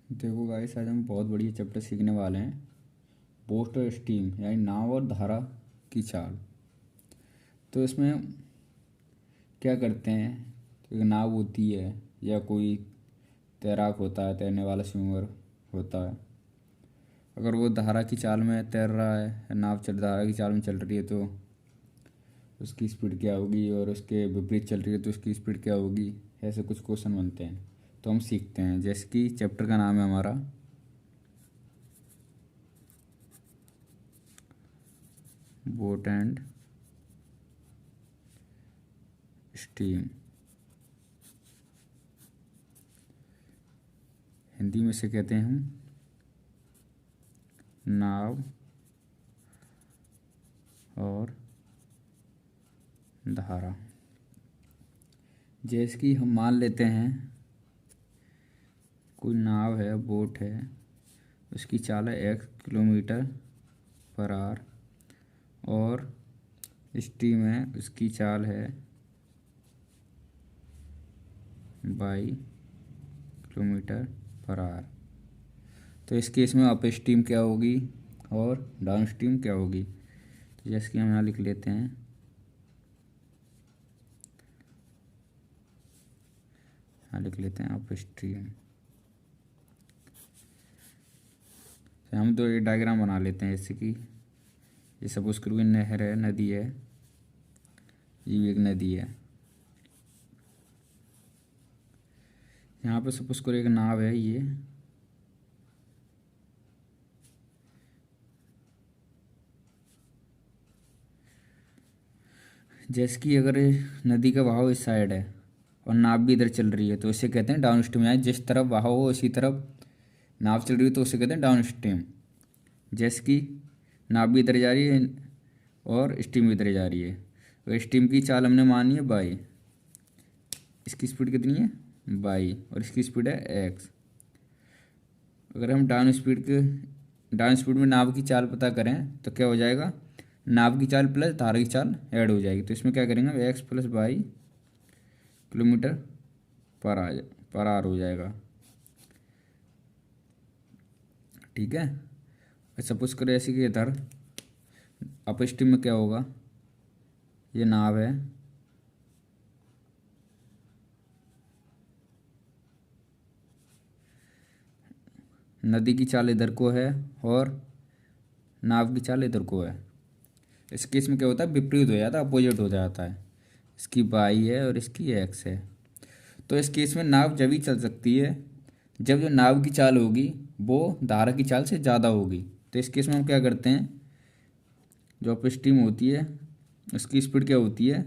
देखो गाइस, आज हम बहुत बढ़िया चैप्टर सीखने वाले हैं। पोस्ट और स्टीम यानी नाव और धारा की चाल। तो इसमें क्या करते हैं, तो एक नाव होती है या कोई तैराक होता है, तैरने वाला स्विमर होता है। अगर वो धारा की चाल में तैर रहा है या नाव चल धारा की चाल में चल रही है तो उसकी स्पीड क्या होगी, और उसके विपरीत चल रही है तो उसकी स्पीड क्या होगी। ऐसे कुछ क्वेश्चन बनते हैं तो हम सीखते हैं। जैसे कि चैप्टर का नाम है हमारा बोट एंड स्टीम। हिंदी में से कहते हैं हम नाव और धारा। जैसे कि हम मान लेते हैं कोई नाव है, बोट है, उसकी चाल है 1 किलोमीटर पर आवर, और स्टीम है, उसकी चाल है 22 किलोमीटर पर आवर। तो इस केस में अप स्टीम क्या होगी और डाउन स्ट्रीम क्या होगी। तो जैसे कि हम यहाँ लिख लेते हैं, अप स्ट्रीम। तो हम तो एक डायग्राम बना लेते हैं। जैसे कि ये सपोज करो नहर है, नदी है, ये भी एक नदी है। यहाँ पे सपोज करो एक नाव है ये, जैसे कि अगर नदी का बहाव इस साइड है और नाव भी इधर चल रही है तो इसे कहते हैं डाउन स्ट्रीम। यानी जिस तरफ बहाव हो उसी तरफ नाव चल रही है तो उसे कहते हैं डाउन स्ट्रीम। जैसे कि नाव भी इधर जा रही है और स्टीम भी इधर जा रही है, तो स्टीम की चाल हमने मानी है बाई। इसकी स्पीड कितनी है बाई, और इसकी स्पीड है एक्स। अगर हम डाउन स्पीड में नाव की चाल पता करें तो क्या हो जाएगा, नाव की चाल प्लस धारा की चाल ऐड हो जाएगी। तो इसमें क्या करेंगे, x plus 22 kilometre per our हो जाएगा। ठीक है। सपोज करें ऐसे कि इधर अप स्ट्रीम में क्या होगा, ये नाव है, नदी की चाल इधर को है और नाव की चाल इधर को है। इस केस में क्या होता है, विपरीत हो जाता है, अपोजिट हो जाता है। इसकी बाई है और इसकी एक्स है। तो इस केस में नाव जब ही चल सकती है जब जो नाव की चाल होगी वो धारा की चाल से ज़्यादा होगी। तो इस केस में हम क्या करते हैं, जो अप स्ट्रीम होती है उसकी स्पीड क्या होती है,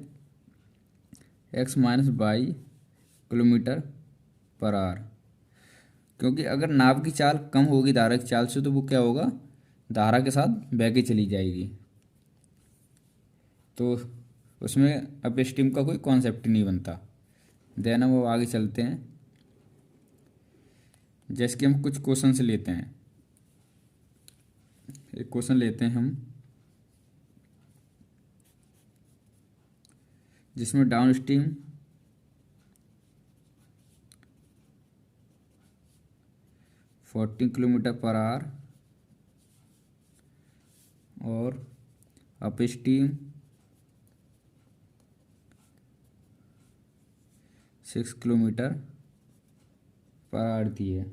x - 22 किलोमीटर पर आवर। क्योंकि अगर नाव की चाल कम होगी धारा की चाल से तो वो क्या होगा, धारा के साथ बह के चली जाएगी। तो उसमें अप स्ट्रीम का कोई कॉन्सेप्ट नहीं बनता। देन हम आगे चलते हैं। जैसे कि हम कुछ क्वेश्चन से लेते हैं। एक क्वेश्चन लेते हैं हम जिसमें downstream 14 kilometre per hour और upstream 6 kilometre per hour दी है,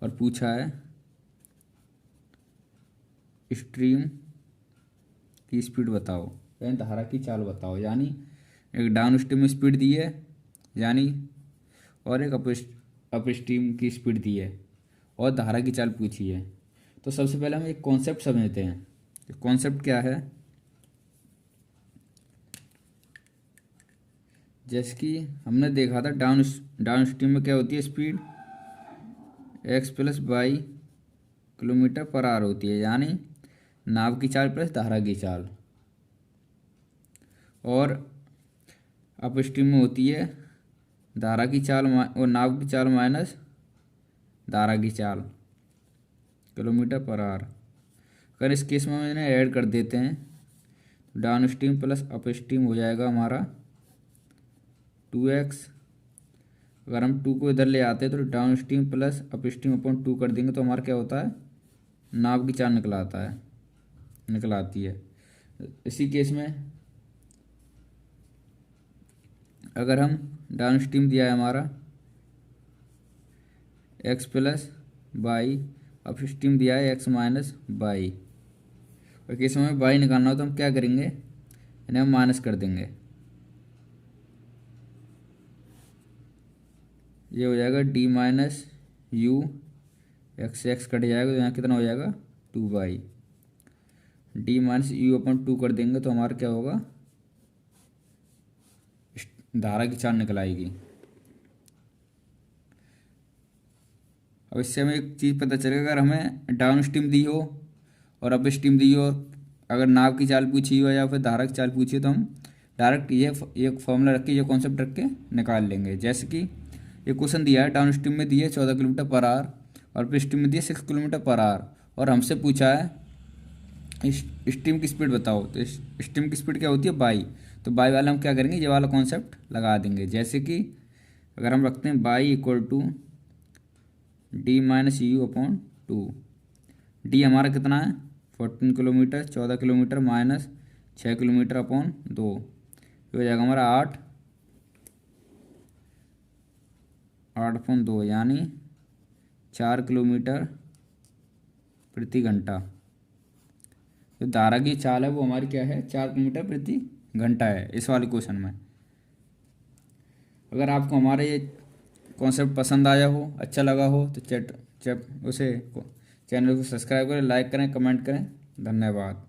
और पूछा है स्ट्रीम की स्पीड बताओ, यानी धारा की चाल बताओ। यानी एक डाउन स्ट्रीम में स्पीड दी है यानी, और एक अप स्ट्रीम की स्पीड दी है और धारा की चाल पूछी है। तो सबसे पहले हम एक कॉन्सेप्ट समझते हैं। कॉन्सेप्ट क्या है, जैसे कि हमने देखा था डाउन स्ट्रीम में क्या होती है speed, x + 22 kilometre per our होती है, यानी नाव की चाल प्लस धारा की चाल। और अप स्ट्रीम में होती है धारा की चाल और नाव की चाल माइनस धारा की चाल किलोमीटर पर आवर। अगर इस केस में मैंने ऐड कर देते हैं तो down stream plus up stream हो जाएगा हमारा 2x अगर हम 2 को इधर ले आते हैं तो down stream plus up stream upon 2 कर देंगे तो हमारा क्या होता है, नाव की चाल निकल आता है, निकल आती है। इसी केस में अगर हम डाउन स्ट्रीम दिया है हमारा x plus Y, upstream दिया है x माइनस वाई, और केस में y निकालना हो तो हम क्या करेंगे, इन्हें हम माइनस कर देंगे। ये हो जाएगा d माइनस यू, एक्स से एक्स कट जाएगा तो यहाँ कितना हो जाएगा 2y, d माइनस यू अपन 2 कर देंगे तो हमारा क्या होगा, धारा की चाल निकल आएगी। अब इससे हमें एक चीज़ पता चलेगा, अगर हमें डाउन स्ट्रीम दी हो और अप स्ट्रीम दी हो, और अगर नाव की चाल पूछी हो या फिर धारा की चाल पूछी हो, तो हम डायरेक्ट ये फॉर्मूला रख के, ये कॉन्सेप्ट रख के निकाल लेंगे। जैसे कि ये क्वेश्चन दिया है, डाउन स्ट्रीम में दिए 14 किलोमीटर पर आवर और अप स्ट्रीम में दिए 6 किलोमीटर पर आवर, और हमसे पूछा है स्ट्रीम की स्पीड बताओ। तो स्ट्रीम की स्पीड क्या होती है, बाई। तो बाई वाला हम क्या करेंगे, ये वाला कॉन्सेप्ट लगा देंगे। जैसे कि अगर हम रखते हैं Y equal to D minus U upon 2, D हमारा कितना है 14 kilometre, 14 kilometre minus 6 kilometre upon 2, ये हो जाएगा हमारा 8/2 यानी 4 किलोमीटर प्रति घंटा। जो धारा की चाल है वो हमारी क्या है, 4 किलोमीटर प्रति घंटा है इस वाले क्वेश्चन में। अगर आपको हमारा ये कॉन्सेप्ट पसंद आया हो, अच्छा लगा हो, तो चैनल को सब्सक्राइब करें, लाइक करें, कमेंट करें। धन्यवाद।